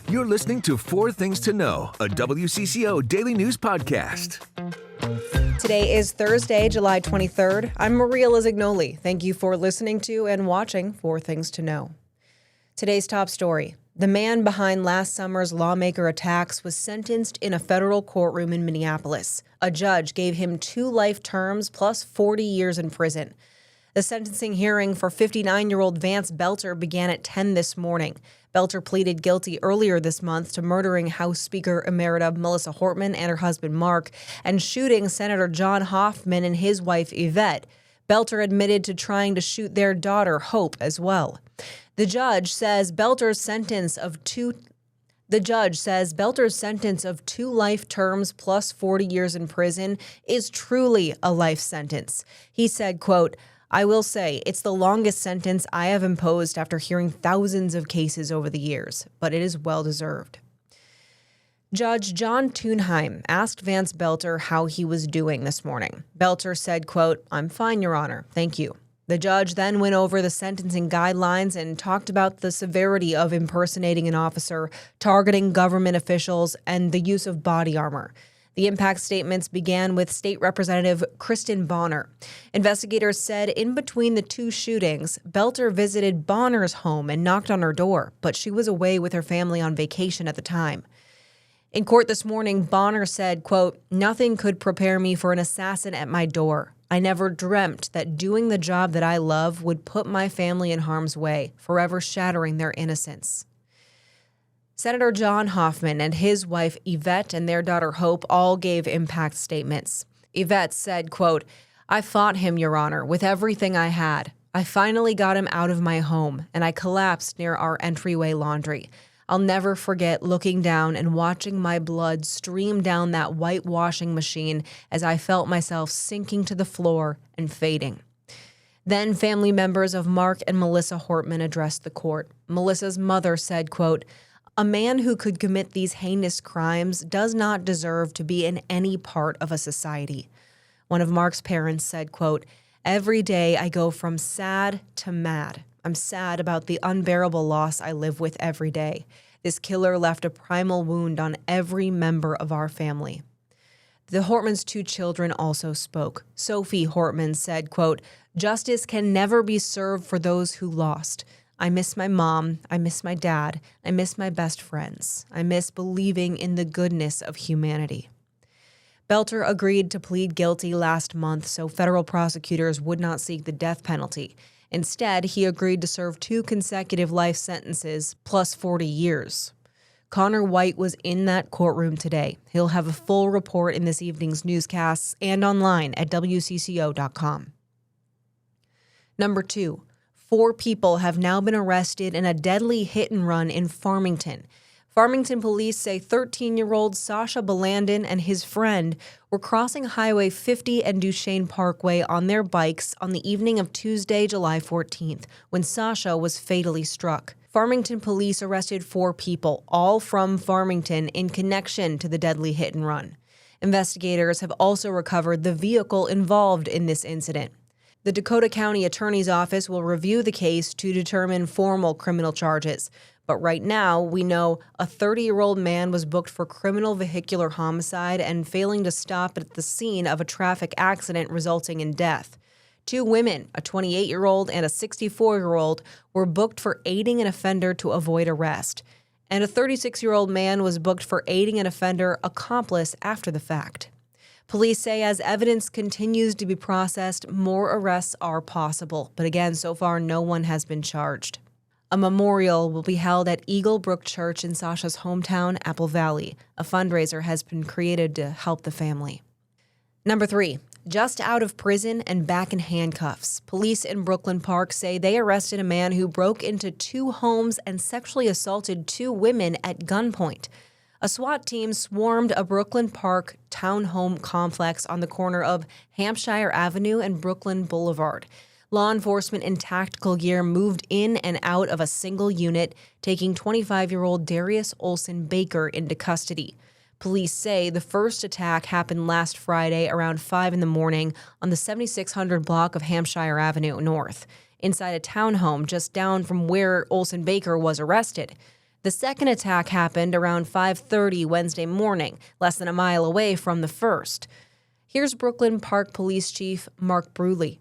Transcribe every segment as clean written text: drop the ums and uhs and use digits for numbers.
You're listening to Four Things to Know, a WCCO daily news podcast. Today is Thursday, July 23rd. I'm Maria Lizignoli. Thank you for listening to and watching Four Things to Know. Today's top story. The man behind last summer's lawmaker attacks was sentenced in a federal courtroom in Minneapolis. A judge gave him 2 life terms plus 40 years in prison. The sentencing hearing for 59-year-old Vance Boelter began at 10 this morning. Boelter pleaded guilty earlier this month to murdering House Speaker Emerita Melissa Hortman and her husband Mark and shooting Senator John Hoffman and his wife Yvette. Boelter admitted to trying to shoot their daughter Hope as well. The judge says Boelter's sentence of 2 life terms plus 40 years in prison is truly a life sentence. He said, quote, "I will say it's the longest sentence I have imposed after hearing thousands of cases over the years, but it is well-deserved." Judge John Thunheim asked Vance Boelter how he was doing this morning. Boelter said, quote, "I'm fine, Your Honor. Thank you." The judge then went over the sentencing guidelines and talked about the severity of impersonating an officer, targeting government officials, and the use of body armor. The impact statements began with State Representative Kristen Bonner. Investigators said in between the 2 shootings, Boelter visited Bonner's home and knocked on her door, but she was away with her family on vacation at the time. In court this morning, Bonner said, quote, "Nothing could prepare me for an assassin at my door. I never dreamt that doing the job that I love would put my family in harm's way, forever shattering their innocence." Senator John Hoffman and his wife Yvette and their daughter Hope all gave impact statements. Yvette said, quote, "I fought him, Your Honor, with everything I had. I finally got him out of my home, and I collapsed near our entryway laundry. I'll never forget looking down and watching my blood stream down that white washing machine as I felt myself sinking to the floor and fading." Then family members of Mark and Melissa Hortman addressed the court. Melissa's mother said, quote, "A man who could commit these heinous crimes does not deserve to be in any part of a society." One of Mark's parents said, quote, "Every day I go from sad to mad. I'm sad about the unbearable loss I live with every day. This killer left a primal wound on every member of our family." The Hortmans' 2 children also spoke. Sophie Hortman said, quote, "Justice can never be served for those who lost. I miss my mom, I miss my dad, I miss my best friends. I miss believing in the goodness of humanity." Boelter agreed to plead guilty last month so federal prosecutors would not seek the death penalty. Instead, he agreed to serve 2 consecutive life sentences plus 40 years. Connor White was in that courtroom today. He'll have a full report in this evening's newscasts and online at WCCO.com. Number 2. 4 people have now been arrested in a deadly hit-and-run in Farmington. Farmington police say 13-year-old Sasha Balandin and his friend were crossing Highway 50 and Duchesne Parkway on their bikes on the evening of Tuesday, July 14th, when Sasha was fatally struck. Farmington police arrested 4 people, all from Farmington, in connection to the deadly hit-and-run. Investigators have also recovered the vehicle involved in this incident. The Dakota County Attorney's Office will review the case to determine formal criminal charges. But right now, we know a 30-year-old man was booked for criminal vehicular homicide and failing to stop at the scene of a traffic accident resulting in death. 2 women, a 28-year-old and a 64-year-old, were booked for aiding an offender to avoid arrest. And a 36-year-old man was booked for aiding an offender accomplice after the fact. Police say as evidence continues to be processed, more arrests are possible. But again, so far, no one has been charged. A memorial will be held at Eagle Brook Church in Sasha's hometown, Apple Valley. A fundraiser has been created to help the family. Number 3. Just out of prison and back in handcuffs. Police in Brooklyn Park say they arrested a man who broke into 2 homes and sexually assaulted 2 women at gunpoint. A SWAT team swarmed a Brooklyn Park townhome complex on the corner of Hampshire Avenue and Brooklyn Boulevard. Law enforcement in tactical gear moved in and out of a single unit, taking 25-year-old Darius Olson-Baker into custody. Police say the first attack happened last Friday around 5 in the morning on the 7600 block of Hampshire Avenue North, inside a townhome just down from where Olson-Baker was arrested. The second attack happened around 5:30 Wednesday morning, less than a mile away from the first. Here's Brooklyn Park Police Chief Mark Bruley.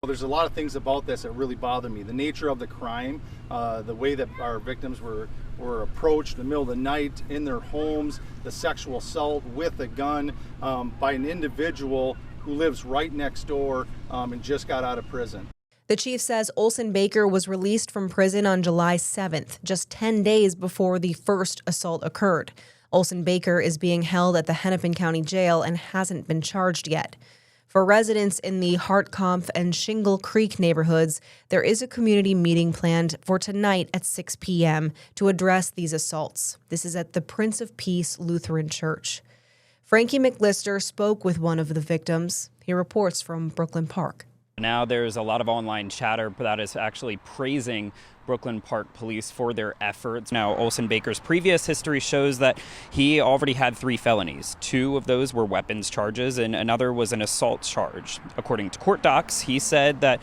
There's a lot of things about this that really bother me. The nature of the crime, the way that our victims were approached in the middle of the night in their homes, the sexual assault with a gun by an individual who lives right next door and just got out of prison. The chief says Olson-Baker was released from prison on July 7th, just 10 days before the first assault occurred. Olson-Baker is being held at the Hennepin County Jail and hasn't been charged yet. For residents in the Hartkampf and Shingle Creek neighborhoods, there is a community meeting planned for tonight at 6 p.m. to address these assaults. This is at the Prince of Peace Lutheran Church. Frankie McLister spoke with one of the victims. He reports from Brooklyn Park. Now there's a lot of online chatter that is actually praising Brooklyn Park Police for their efforts. Now, Olson-Baker's previous history shows that he already had 3 felonies. 2 of those were weapons charges and another was an assault charge. According to court docs, he said that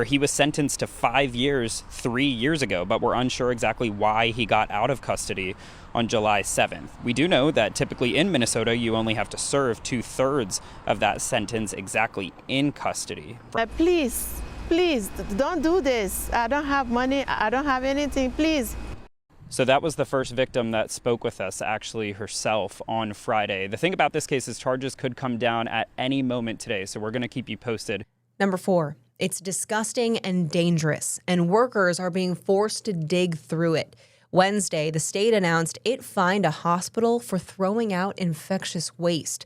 he was sentenced to 5 years 3 years ago, but we're unsure exactly why he got out of custody on July 7th. We do know that typically in Minnesota, you only have to serve 2/3 of that sentence exactly in custody. Please, don't do this. I don't have money. I don't have anything. Please. So that was the first victim that spoke with us, actually herself, on Friday. The thing about this case is charges could come down at any moment today, so we're going to keep you posted. Number 4, it's disgusting and dangerous, and workers are being forced to dig through it. Wednesday, the state announced it fined a hospital for throwing out infectious waste.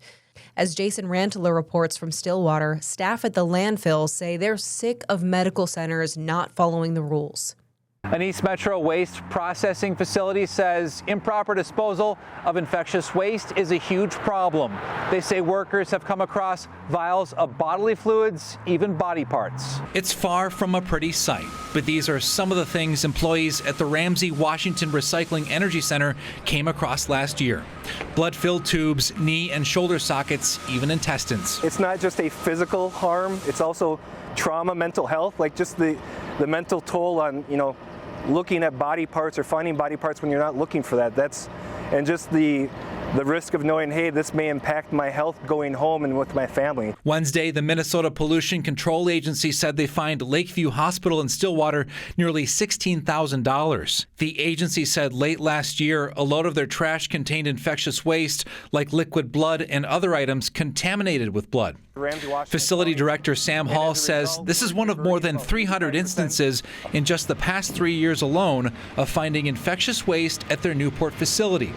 As Jason Rantala reports from Stillwater, staff at the landfill say they're sick of medical centers not following the rules. An East Metro waste processing facility says improper disposal of infectious waste is a huge problem. They say workers have come across vials of bodily fluids, even body parts. It's far from a pretty sight, but these are some of the things employees at the Ramsey Washington Recycling Energy Center came across last year. Blood-filled tubes, knee and shoulder sockets, even intestines. It's not just a physical harm, it's also trauma, mental health, like just the mental toll on, looking at body parts or finding body parts when you're not looking for that. And just the risk of knowing, hey, this may impact my health going home and with my family. Wednesday, the Minnesota Pollution Control Agency said they fined Lakeview Hospital in Stillwater nearly $16,000. The agency said late last year, a load of their trash contained infectious waste like liquid blood and other items contaminated with blood. Facility Director Sam Hall says this is one of more than 300 instances in just the past 3 years alone of finding infectious waste at their Newport facility.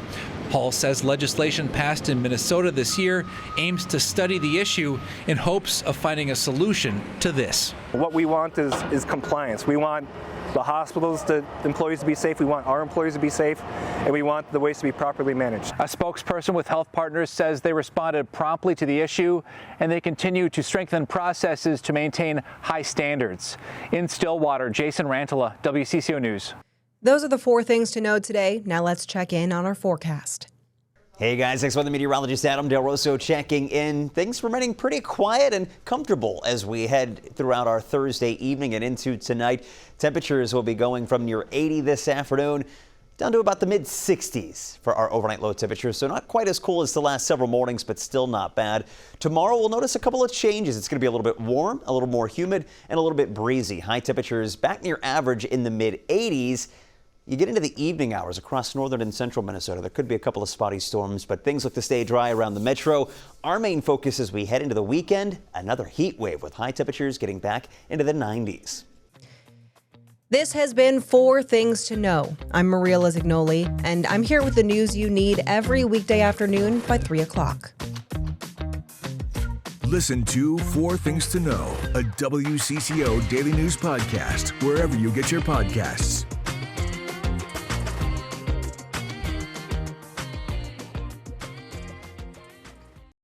Hall says legislation passed in Minnesota this year aims to study the issue in hopes of finding a solution to this. What we want is compliance. We want the hospitals, the employees to be safe. We want our employees to be safe, and we want the waste to be properly managed. A spokesperson with Health Partners says they responded promptly to the issue, and they continue to strengthen processes to maintain high standards. In Stillwater, Jason Rantala, WCCO News. Those are the 4 things to know today. Now let's check in on our forecast. Hey guys, thanks for the meteorologist Adam Del Rosso checking in. Things remaining pretty quiet and comfortable as we head throughout our Thursday evening and into tonight. Temperatures will be going from near 80 this afternoon down to about the mid-60s for our overnight low temperatures. So not quite as cool as the last several mornings, but still not bad. Tomorrow we'll notice a couple of changes. It's going to be a little bit warm, a little more humid, and a little bit breezy. High temperatures back near average in the mid-80s. You get into the evening hours across northern and central Minnesota. There could be a couple of spotty storms, but things look to stay dry around the metro. Our main focus as we head into the weekend, another heat wave with high temperatures getting back into the 90s. This has been 4 Things to Know. I'm Maria Lazignoli, and I'm here with the news you need every weekday afternoon by 3 o'clock. Listen to 4 Things to Know, a WCCO daily news podcast, wherever you get your podcasts.